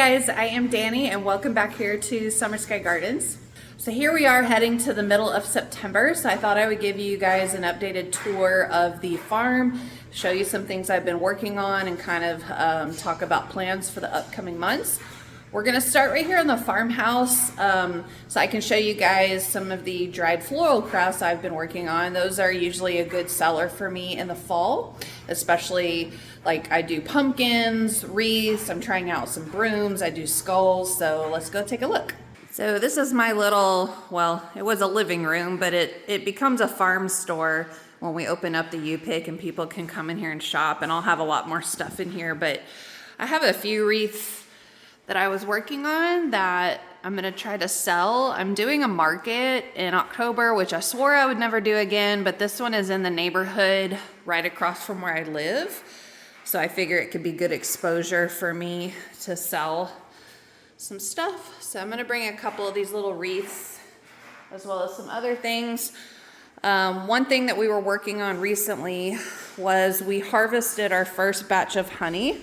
guys, I am Dani and welcome back here to Summer Skye Gardens. So here we are heading to the middle of September, so I thought I would give you guys an updated tour of the farm, show you some things I've been working on, and kind of talk about plans for the upcoming months. We're going to start right here in the farmhouse, so I can show you guys some of the dried floral crafts I've been working on. Those are usually a good seller for me in the fall, especially like I do pumpkins, wreaths, I'm trying out some brooms, I do skulls, so let's go take a look. So this is my little, well, it was a living room, but it becomes a farm store when we open up the U-Pick and people can come in here and shop, and I'll have a lot more stuff in here, but I have a few wreaths that I was working on that I'm gonna try to sell. I'm doing a market in October, which I swore I would never do again, but this one is in the neighborhood right across from where I live. So I figure it could be good exposure for me to sell some stuff. So I'm gonna bring a couple of these little wreaths as well as some other things. One thing that we were working on recently was we harvested our first batch of honey.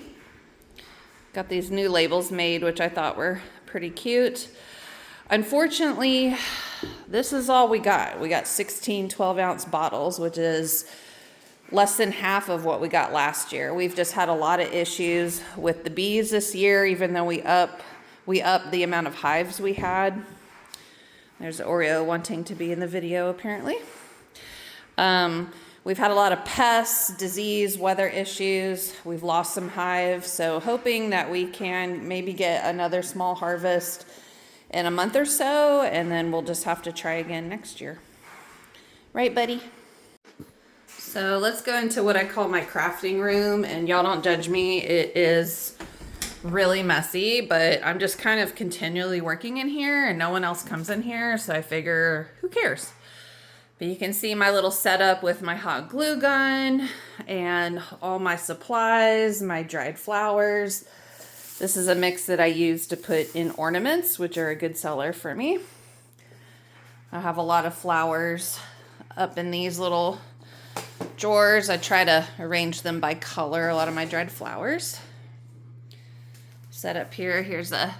Got these new labels made, which I thought were pretty cute. Unfortunately, this is all we got. We got 16 12-ounce bottles, which is less than half of what we got last year. We've just had a lot of issues with the bees this year, even though we upped the amount of hives we had. There's Oreo wanting to be in the video, apparently. We've had a lot of pests, disease, weather issues. We've lost some hives, so hoping that we can maybe get another small harvest in a month or so, and then we'll just have to try again next year. Right, buddy? So let's go into what I call my crafting room, and y'all don't judge me. It is really messy, but I'm just kind of continually working in here, and no one else comes in here, so I figure, who cares? But you can see my little setup with my hot glue gun and all my supplies, my dried flowers. This is a mix that I use to put in ornaments, which are a good seller for me. I have a lot of flowers up in these little drawers. I try to arrange them by color, a lot of my dried flowers. Set up here, here's a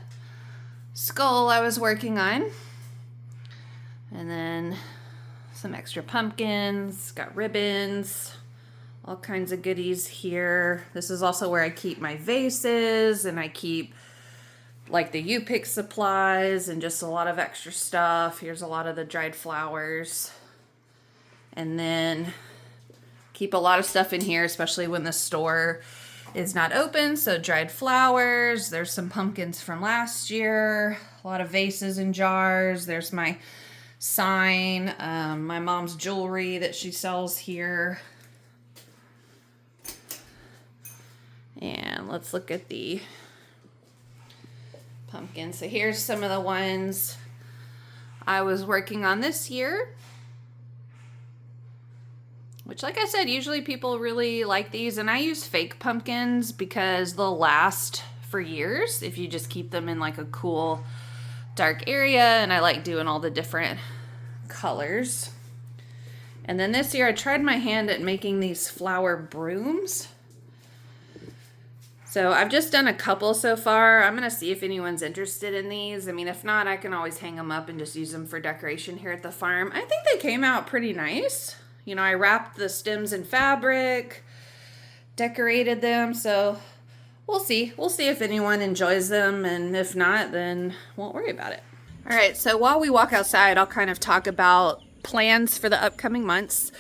skull I was working on. And then some extra pumpkins, got ribbons, all kinds of goodies here. This is also where I keep my vases, and I keep like the U-Pick supplies and just a lot of extra stuff. Here's a lot of the dried flowers. And then keep a lot of stuff in here, especially when the store is not open. So dried flowers, there's some pumpkins from last year, a lot of vases and jars. There's my sign, my mom's jewelry that she sells here. And let's look at the pumpkins. So here's some of the ones I was working on this year, which, like I said, usually people really like these, and I use fake pumpkins because they'll last for years if you just keep them in like a cool dark area, and I like doing all the different colors. And then this year I tried my hand at making these flower brooms. So I've just done a couple so far. I'm gonna see if anyone's interested in these. I mean, if not, I can always hang them up and just use them for decoration here at the farm. I think they came out pretty nice. You know, I wrapped the stems in fabric, decorated them, so we'll see. We'll see if anyone enjoys them, and if not, then won't worry about it. All right, so while we walk outside, I'll kind of talk about plans for the upcoming months.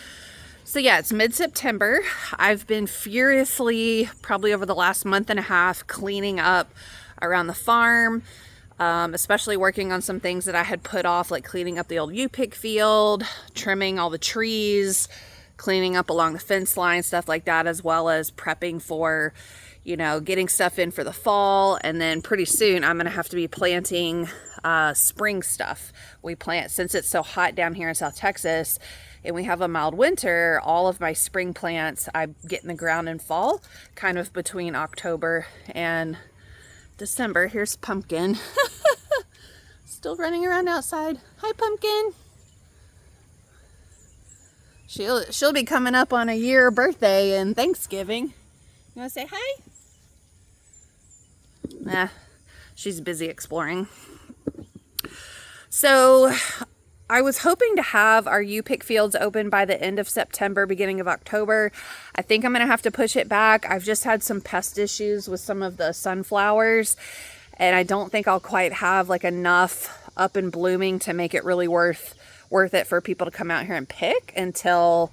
So yeah, it's mid-September. I've been furiously, probably over the last month and a half, cleaning up around the farm, especially working on some things that I had put off, like cleaning up the old U-Pick field, trimming all the trees, cleaning up along the fence line, stuff like that, as well as prepping for, you know, getting stuff in for the fall. And then pretty soon I'm gonna have to be planting spring stuff. We plant, since it's so hot down here in South Texas and we have a mild winter, all of my spring plants I get in the ground in fall, kind of between October and December. Here's Pumpkin. Still running around outside. Hi, Pumpkin. She'll be coming up on a year birthday and Thanksgiving. You want to say hi? Nah, She's busy exploring. So I was hoping to have our U-pick fields open by the end of September, beginning of October. I think I'm going to have to push it back. I've just had some pest issues with some of the sunflowers, and I don't think I'll quite have like enough up and blooming to make it really worth it for people to come out here and pick until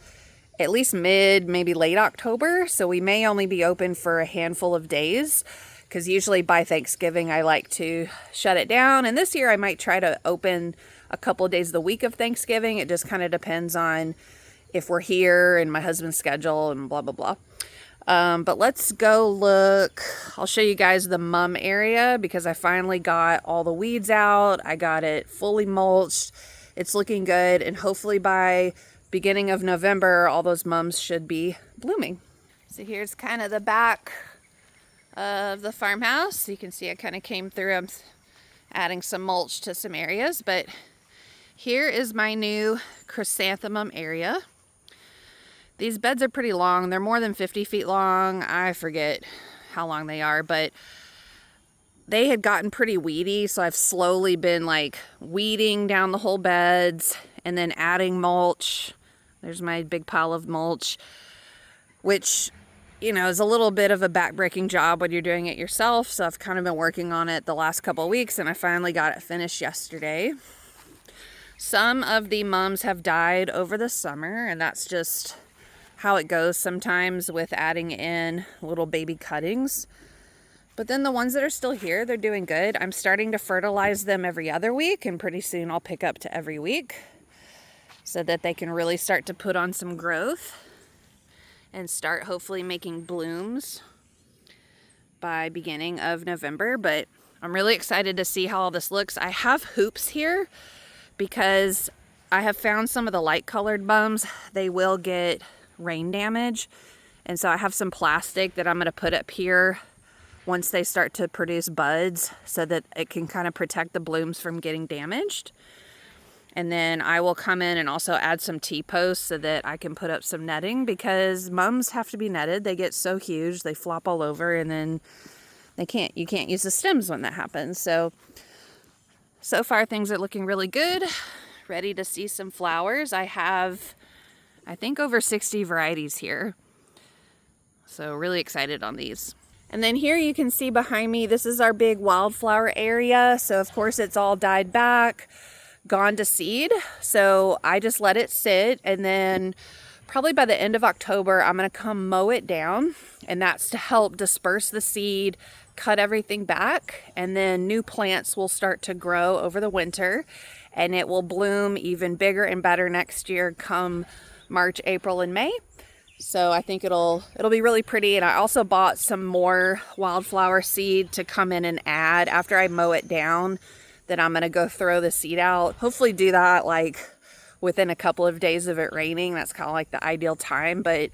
at least mid, maybe late October. So we may only be open for a handful of days, because usually by Thanksgiving I like to shut it down. And this year I might try to open a couple of days the week of Thanksgiving. It just kind of depends on if we're here and my husband's schedule and blah, blah, blah. But let's go look. I'll show you guys the mum area, because I finally got all the weeds out. I got it fully mulched. It's looking good. And hopefully by beginning of November, all those mums should be blooming. So here's kind of the back of the farmhouse. You can see I kind of came through. I'm adding some mulch to some areas, but here is my new chrysanthemum area. These beds are pretty long. They're more than 50 feet long. I forget how long they are, but they had gotten pretty weedy, so I've slowly been like weeding down the whole beds and then adding mulch. There's my big pile of mulch, which, you know, is a little bit of a back-breaking job when you're doing it yourself. So I've kind of been working on it the last couple of weeks, and I finally got it finished yesterday. Some of the mums have died over the summer, and that's just how it goes sometimes with adding in little baby cuttings. But then the ones that are still here, they're doing good. I'm starting to fertilize them every other week, and pretty soon I'll pick up to every week so that they can really start to put on some growth and start hopefully making blooms by beginning of November. But I'm really excited to see how all this looks. I have hoops here because I have found some of the light colored mums, they will get rain damage. And so I have some plastic that I'm going to put up here once they start to produce buds so that it can kind of protect the blooms from getting damaged. And then I will come in and also add some T-posts so that I can put up some netting, because mums have to be netted. They get so huge, they flop all over, and then you can't use the stems when that happens. So far things are looking really good. Ready to see some flowers. I have, I think, over 60 varieties here. So really excited on these. And then here you can see behind me, this is our big wildflower area. So of course it's all died back, gone to seed. So I just let it sit, and then probably by the end of October, I'm going to come mow it down, and that's to help disperse the seed, cut everything back, and then new plants will start to grow over the winter, and it will bloom even bigger and better next year come March, April, and May. So I think it'll be really pretty. And I also bought some more wildflower seed to come in and add after I mow it down. Then I'm going to go throw the seed out. Hopefully do that like within a couple of days of it raining. That's kind of like the ideal time, but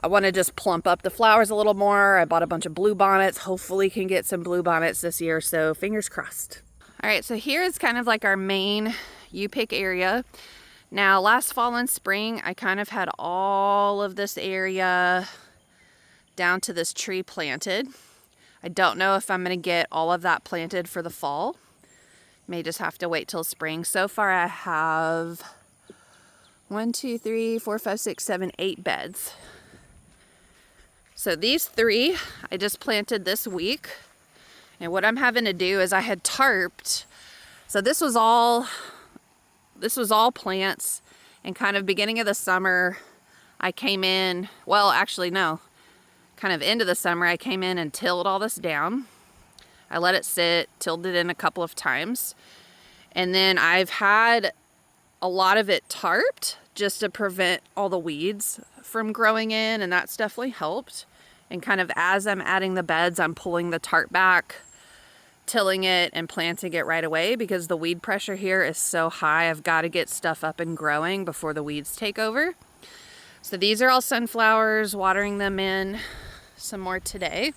I want to just plump up the flowers a little more. I bought a bunch of blue bonnets. Hopefully can get some blue bonnets this year, so fingers crossed. All right, so here is kind of like our main U-pick area. Now, last fall and spring, I kind of had all of this area down to this tree planted. I don't know if I'm going to get all of that planted for the fall. May just have to wait till spring. So far I have 1, 2, 3, 4, 5, 6, 7, 8 beds. So these 3 I just planted this week. And what I'm having to do is I had tarped. So this was all plants, and kind of beginning of the summer I came in, well actually no, kind of into the summer I came in and tilled all this down. I let it sit, tilled it in a couple of times, and then I've had a lot of it tarped just to prevent all the weeds from growing in, and that's definitely helped. And kind of as I'm adding the beds, I'm pulling the tarp back, tilling it and planting it right away, because the weed pressure here is so high. I've got to get stuff up and growing before the weeds take over. So these are all sunflowers, watering them in some more today.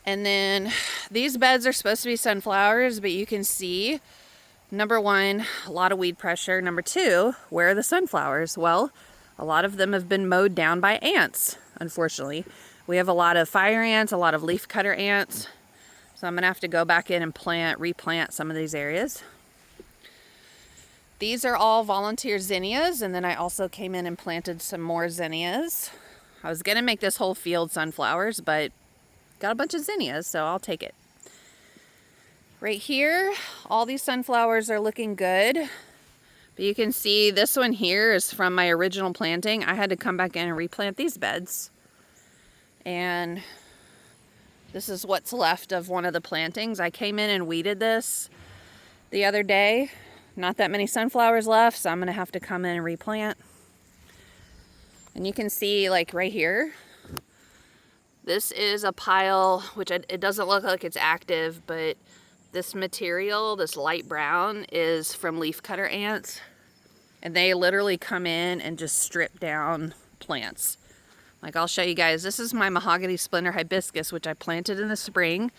And then these beds are supposed to be sunflowers, but you can see, number 1, a lot of weed pressure. Number 2, where are the sunflowers? Well, a lot of them have been mowed down by ants, unfortunately. We have a lot of fire ants, a lot of leaf cutter ants. So I'm gonna have to go back in and replant some of these areas. These are all volunteer zinnias, and then I also came in and planted some more zinnias. I was gonna make this whole field sunflowers, but got a bunch of zinnias, so I'll take it. Right here, all these sunflowers are looking good. But you can see this one here is from my original planting. I had to come back in and replant these beds. And this is what's left of one of the plantings. I came in and weeded this the other day. Not that many sunflowers left, so I'm gonna have to come in and replant. And you can see, like right here, this is a pile, which it doesn't look like it's active, but this material, this light brown, is from leafcutter ants. And they literally come in and just strip down plants. Like, I'll show you guys. This is my mahogany splendor hibiscus, which I planted in the spring.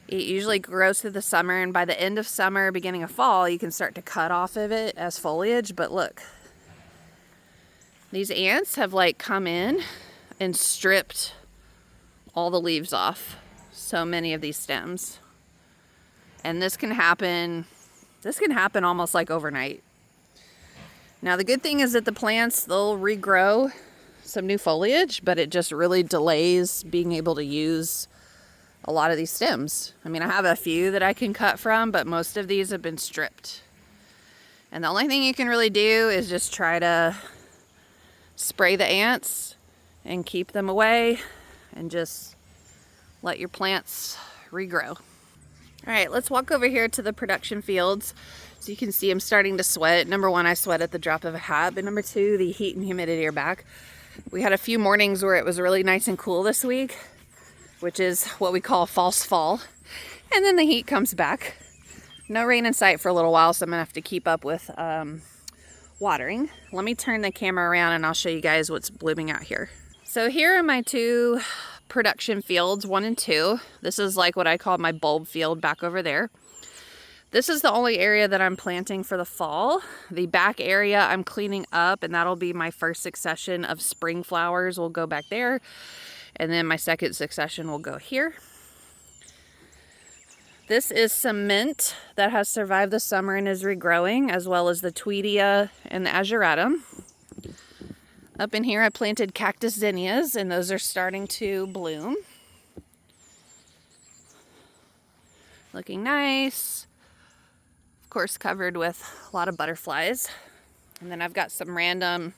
It usually grows through the summer, and by the end of summer, beginning of fall, you can start to cut off of it as foliage. But look, these ants have like come in and stripped all the leaves off so many of these stems. And this can happen almost like overnight. Now the good thing is that the plants, they'll regrow some new foliage, but it just really delays being able to use a lot of these stems. I mean, I have a few that I can cut from, but most of these have been stripped. And the only thing you can really do is just try to spray the ants and keep them away and just let your plants regrow. All right, let's walk over here to the production fields. So you can see I'm starting to sweat. Number one, I sweat at the drop of a hat, but number two, the heat and humidity are back. We had a few mornings where it was really nice and cool this week, which is what we call false fall. And then the heat comes back. No rain in sight for a little while, so I'm gonna have to keep up with watering. Let me turn the camera around and I'll show you guys what's blooming out here. So here are my two production fields, 1 and 2. This is like what I call my bulb field back over there. This is the only area that I'm planting for the fall. The back area I'm cleaning up, and that'll be my first succession of spring flowers will go back there. And then my second succession will go here. This is some mint that has survived the summer and is regrowing, as well as the Tweedia and the Azuratum. Up in here I planted cactus zinnias, and those are starting to bloom. Looking nice. Of course, covered with a lot of butterflies. And then I've got some random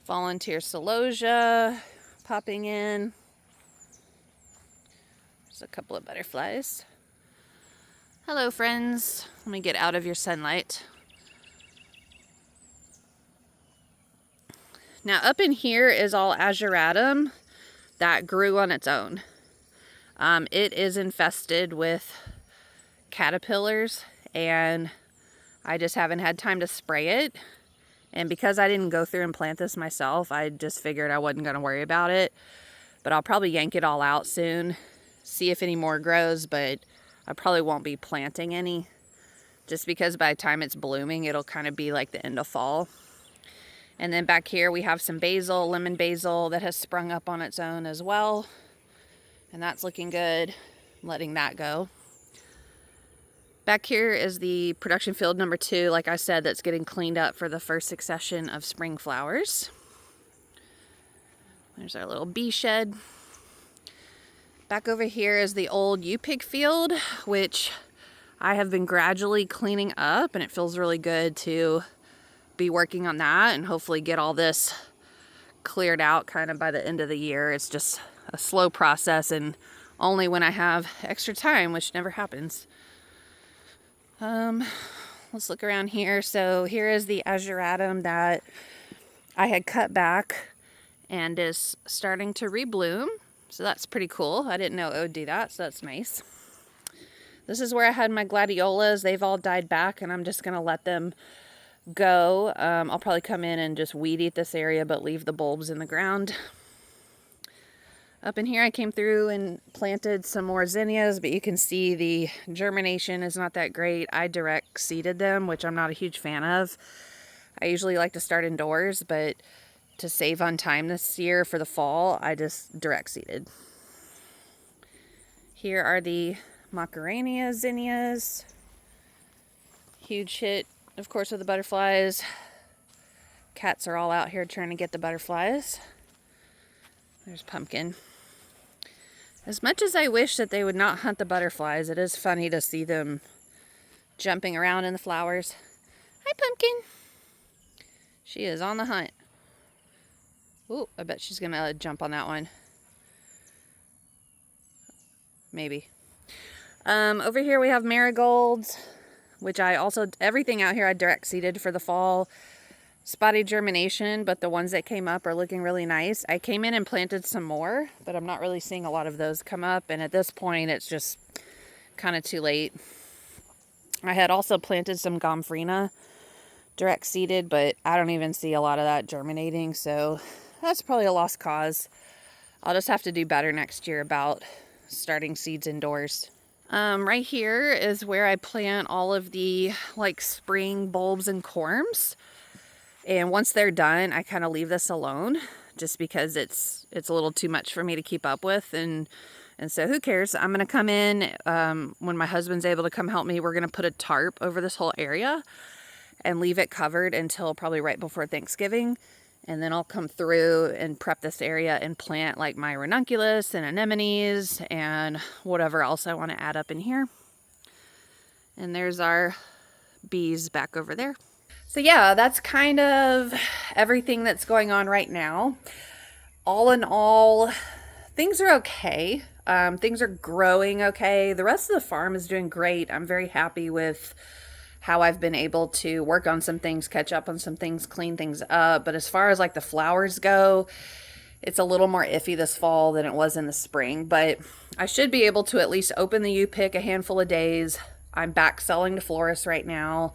volunteer celosia popping in. There's a couple of butterflies. Hello, friends. Let me get out of your sunlight. Now up in here is all Azuratum that grew on its own. It is infested with caterpillars, and I just haven't had time to spray it. And because I didn't go through and plant this myself, I just figured I wasn't going to worry about it. But I'll probably yank it all out soon, see if any more grows, but I probably won't be planting any, just because by the time it's blooming, it'll kind of be like the end of fall. And then back here we have some basil, lemon basil, that has sprung up on its own as well. And that's looking good. I'm letting that go. Back here is the production field number 2, like I said, that's getting cleaned up for the first succession of spring flowers. There's our little bee shed. Back over here is the old U-pig field, which I have been gradually cleaning up, and it feels really good to be working on that and hopefully get all this cleared out kind of by the end of the year. It's just a slow process, and only when I have extra time, which never happens. Let's look around here. So here is the Azuratum that I had cut back and is starting to rebloom. So that's pretty cool. I didn't know it would do that, so that's nice. This is where I had my gladiolas. They've all died back, and I'm just going to let them go. I'll probably come in and just weed eat this area, but leave the bulbs in the ground. Up in here I came through and planted some more zinnias, but you can see the germination is not that great. I direct seeded them, which I'm not a huge fan of. I usually like to start indoors, but to save on time this year for the fall, I just direct seeded. Here are the Macarenia zinnias. Huge hit, of course, with the butterflies. Cats are all out here trying to get the butterflies. There's Pumpkin. As much as I wish that they would not hunt the butterflies, it is funny to see them jumping around in the flowers. Hi, Pumpkin. She is on the hunt. Ooh, I bet she's gonna jump on that one. Maybe. Over here we have marigolds, which I also, everything out here I direct seeded for the fall. Spotty germination, but the ones that came up are looking really nice. I came in and planted some more, but I'm not really seeing a lot of those come up. And at this point, it's just kind of too late. I had also planted some gomphrena, direct seeded, but I don't even see a lot of that germinating. So that's probably a lost cause. I'll just have to do better next year about starting seeds indoors. Right here is where I plant all of the like spring bulbs and corms. And once they're done, I kind of leave this alone just because it's a little too much for me to keep up with. And so who cares? I'm going to come in when my husband's able to come help me. We're going to put a tarp over this whole area and leave it covered until probably right before Thanksgiving. And then I'll come through and prep this area and plant like my ranunculus and anemones and whatever else I want to add up in here. And there's our bees back over there. So yeah, that's kind of everything that's going on right now. All in all, things are okay. Things are growing okay. The rest of the farm is doing great. I'm very happy with how I've been able to work on some things, catch up on some things, clean things up. But as far as like the flowers go, it's a little more iffy this fall than it was in the spring. But I should be able to at least open the U-pick a handful of days. I'm back selling to florists right now.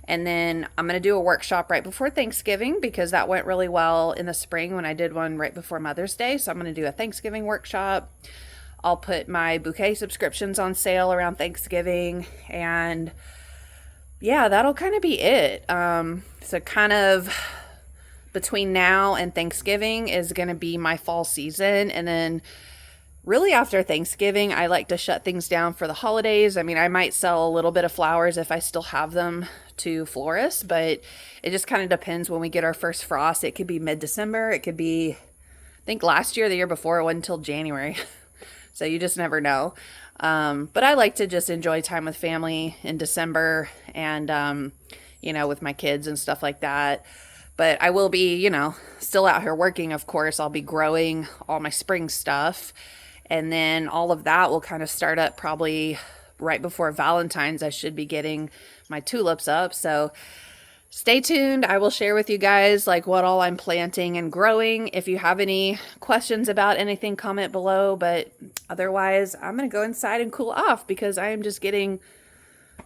And then I'm going to do a workshop right before Thanksgiving because that went really well in the spring when I did one right before Mother's Day. So I'm going to do a Thanksgiving workshop. I'll put my bouquet subscriptions on sale around Thanksgiving. And yeah, that'll kind of be it. So kind of between now and Thanksgiving is going to be my fall season. And then really after Thanksgiving, I like to shut things down for the holidays. I mean, I might sell a little bit of flowers if I still have them to florists, but it just kind of depends when we get our first frost. It could be mid-December. It could be, I think last year, the year before, it wasn't until January. So you just never know. But I like to just enjoy time with family in December and, you know, with my kids and stuff like that. But I will be, you know, still out here working, of course. I'll be growing all my spring stuff. And then all of that will kind of start up probably right before Valentine's. I should be getting my tulips up. So stay tuned. I will share with you guys like what all I'm planting and growing. If you have any questions about anything, comment below. But otherwise, I'm going to go inside and cool off because I am just getting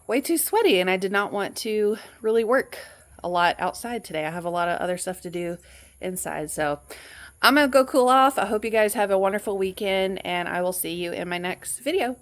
way too sweaty and I did not want to really work a lot outside today. I have a lot of other stuff to do inside. So I'm going to go cool off. I hope you guys have a wonderful weekend and I will see you in my next video.